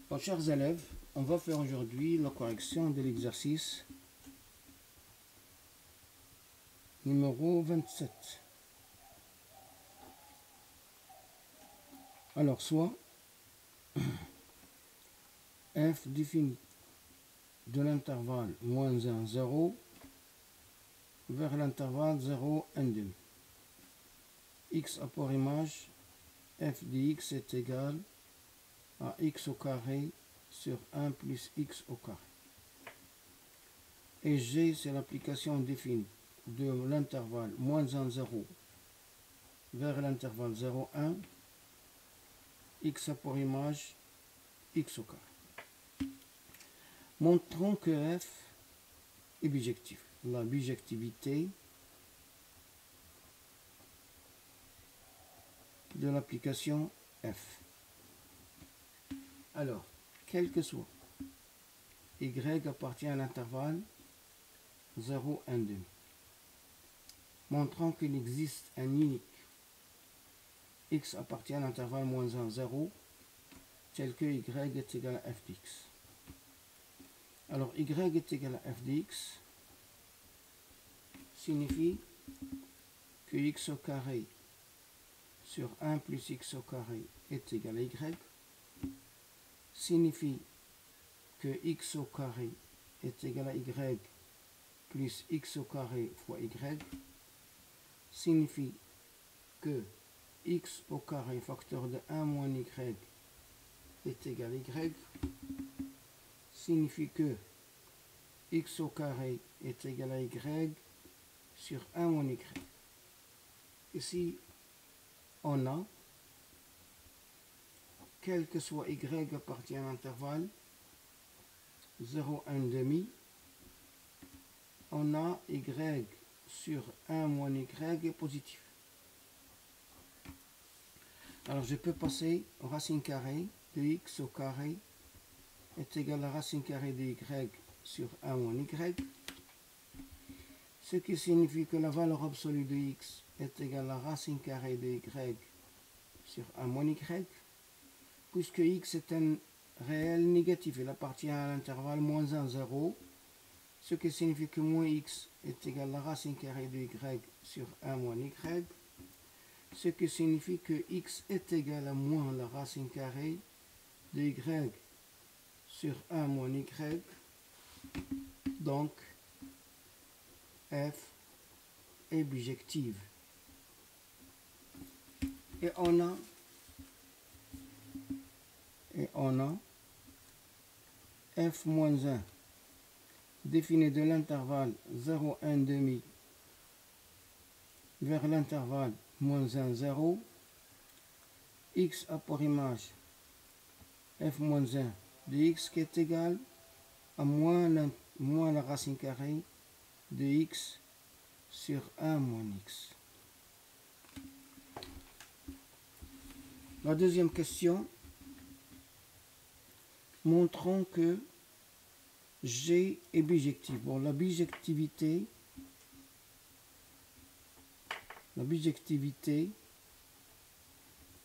Bon, chers élèves, on va faire aujourd'hui la correction de l'exercice numéro 27. Alors, soit f défini de l'intervalle moins 1, 0 vers l'intervalle 0, 1 demi. X a pour image f de x est égal à x au carré sur 1 plus x au carré. Et G, c'est l'application définie de l'intervalle moins 1, 0 vers l'intervalle 0, 1. X a pour image x au carré. Montrons que f est bijectif. La bijectivité de l'application f. Alors, quel que soit y appartient à l'intervalle 0, 1 demi. Montrons qu'il existe un unique x appartient à l'intervalle moins 1, 0, tel que y est égal à f dx. Alors, y est égal à f dx signifie que x au carré sur 1 plus x au carré est égal à y, signifie que x au carré est égal à y plus x au carré fois y, signifie que x au carré facteur de 1 moins y est égal à y, signifie que x au carré est égal à y sur 1 moins y. Ici, on a, quel que soit y appartient à l'intervalle 0, 1 demi, on a y sur 1 moins y est positif. Alors je peux passer aux racine carrée de x au carré est égal à racine carrée de y sur 1 moins y, ce qui signifie que la valeur absolue de x est égale à racine carrée de y sur 1 moins y, puisque x est un réel négatif, il appartient à l'intervalle moins 1, 0, ce qui signifie que moins x est égal à racine carrée de y sur 1 moins y, ce qui signifie que x est égal à moins la racine carrée de y sur 1 moins y, donc f est bijective. Et on a f moins 1 défini de l'intervalle 0, 1 demi vers l'intervalle moins 1, 0, x a pour image f moins 1 de x qui est égal à moins la racine carrée de x sur 1 moins x. La deuxième question, montrons que G est bijectif. Bon, la bijectivité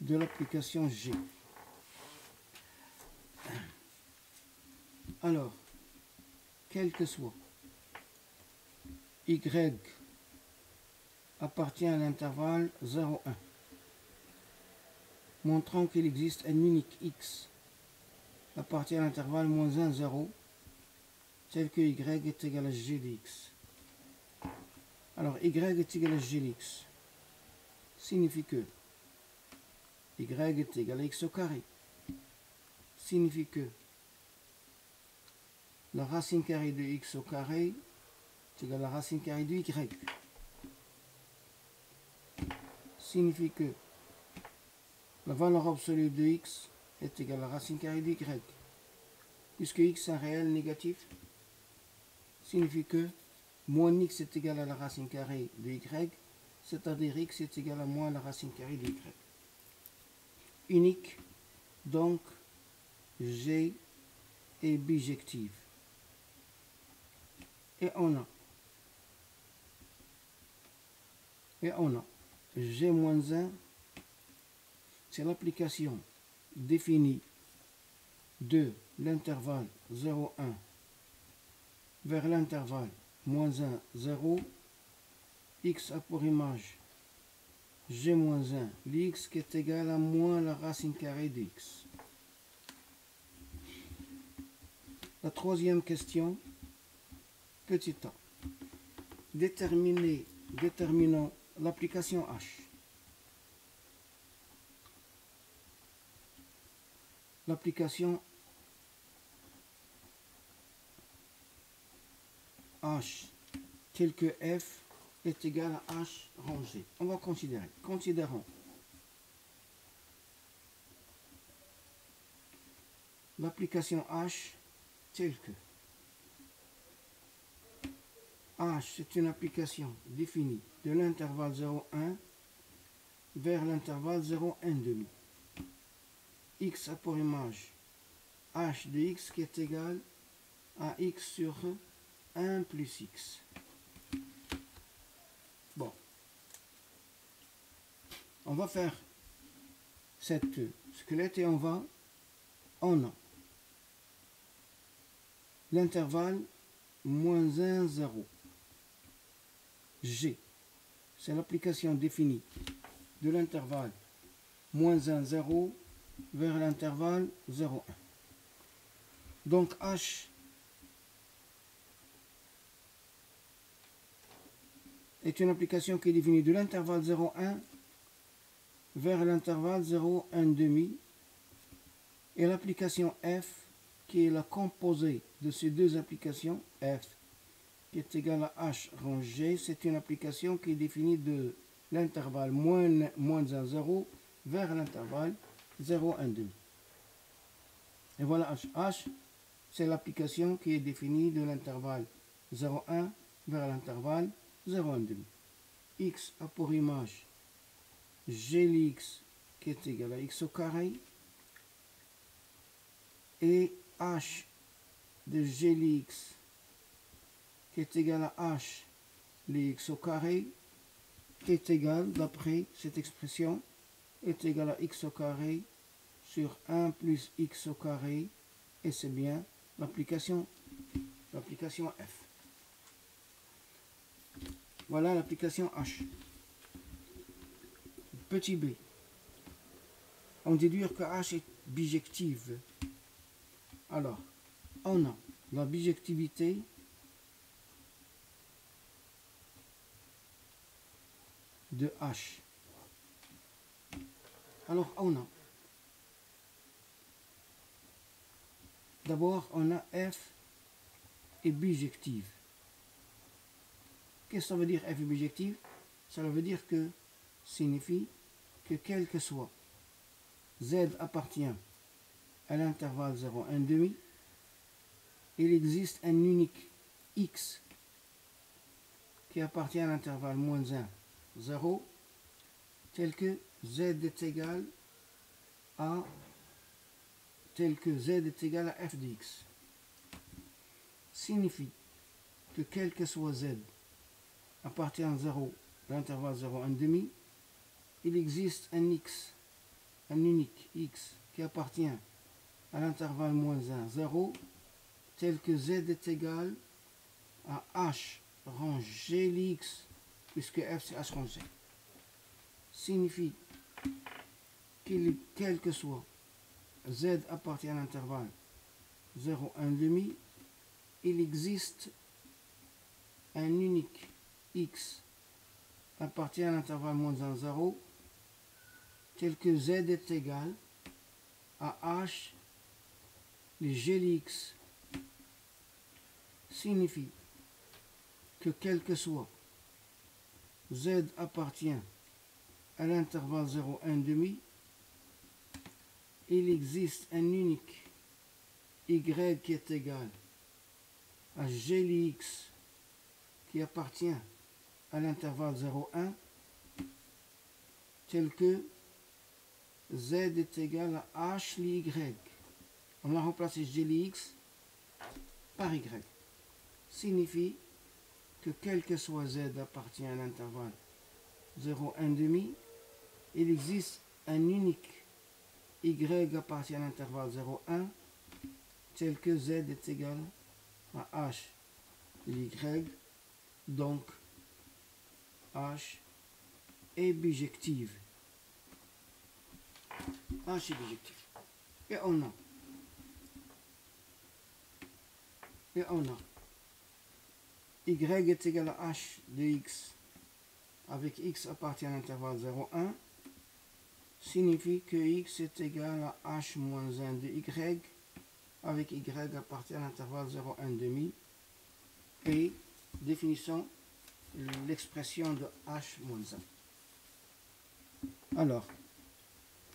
de l'application G. Alors, quel que soit y appartient à l'intervalle 0, 1. Montrons qu'il existe un unique x appartient à l'intervalle moins 1, 0, tel que y est égal à g de x. Alors, y est égal à g de x signifie que y est égal à x au carré, signifie que la racine carrée de x au carré est égale à la racine carrée de y, signifie que la valeur absolue de x est égale à la racine carrée de y, puisque x est un réel négatif, signifie que moins x est égal à la racine carrée de y, c'est-à-dire x est égal à moins la racine carrée de y. Unique, donc G est bijective. Et on a G moins 1, c'est l'application définie de l'intervalle 0, 1 vers l'intervalle moins 1, 0, x a pour image g moins 1, l'x qui est égal à moins la racine carrée de x. La troisième question, petit a. Déterminons l'application h. L'application h telle que f est égal à h rangé. On va considérer. Considérons l'application h telle que h c'est une application définie de l'intervalle 0, 1 vers l'intervalle 0, 1 demi. X a pour image h de x qui est égal à x sur 1 plus x. Bon. On va faire cette squelette et on a l'intervalle moins 1, 0. G, c'est l'application définie de l'intervalle moins 1, 0 vers l'intervalle 0, 1. Donc H est une application qui est définie de l'intervalle 0, 1 vers l'intervalle 0, 1 demi, et l'application F qui est la composée de ces deux applications, F qui est égale à H rangé, c'est une application qui est définie de l'intervalle moins 1, 0 vers l'intervalle 0, 1 demi. Et voilà H. H, c'est l'application qui est définie de l'intervalle 0, 1 vers l'intervalle 0, 1 demi. X a pour image g x qui est égal à x au carré, et h de g x qui est égal à h les x au carré est égal, d'après cette expression, est égal à x au carré sur 1 plus x au carré, et c'est bien l'application F. Voilà l'application H. Petit b. On déduit que H est bijective. Alors, on a la bijectivité de H. Alors, on a d'abord, on a F est bijective. Qu'est-ce que ça veut dire F est bijective? Ça veut dire que signifie que quel que soit Z appartient à l'intervalle 0, 1 demi, il existe un unique X qui appartient à l'intervalle moins 1, 0, tel que Z est égal à f de x. Signifie que quel que soit Z appartient à 0, l'intervalle 0, 1 demi, il existe un X, un unique X qui appartient à l'intervalle moins 1, 0, tel que Z est égal à H rangé l'X, puisque F c'est H rangé. Signifie quel que soit Z appartient à l'intervalle 0, 1 demi, il existe un unique X appartient à l'intervalle moins 1, 0, tel que Z est égal à H les G X. Signifie que quel que soit Z appartient à l'intervalle 0, 1 demi, il existe un unique Y qui est égal à G X qui appartient à l'intervalle 0, 1, tel que Z est égal à H Y. On a remplacé G X par Y. Signifie que quel que soit Z appartient à l'intervalle 0, 1 demi, il existe un unique Y appartient à l'intervalle 0, 1, tel que z est égal à h de y, donc h est bijective. H est bijective. Et on a y est égal à h de x avec x appartient à l'intervalle 0, 1 signifie que x est égal à h moins 1 de y avec y appartient à l'intervalle 0, 1 demi. Et définissons l'expression de h moins 1. Alors,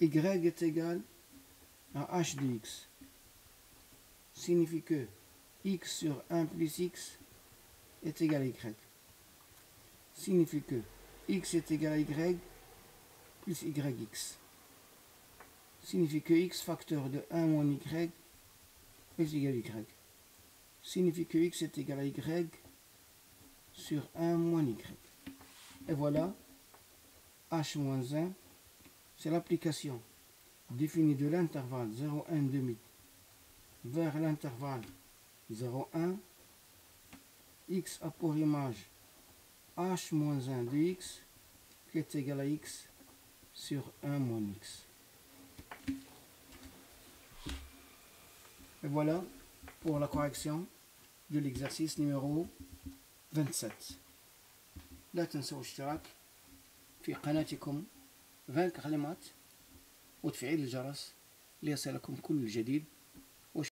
y est égal à h de x signifie que x sur 1 plus x est égal à y. Signifie que x est égal à y plus yx. Signifie que x facteur de 1 moins y est égal à y. Signifie que x est égal à y sur 1 moins y. Et voilà, h moins 1, c'est l'application définie de l'intervalle 0, 1 demi vers l'intervalle 0, 1. X a pour image h moins 1 de x qui est égal à x sur 1 moins x. Et voilà pour la correction de l'exercice numéro 27. لا تنسوا الاشتراك في قناتكم 20 كلمات وتفعيل الجرس ليصلكم كل جديد.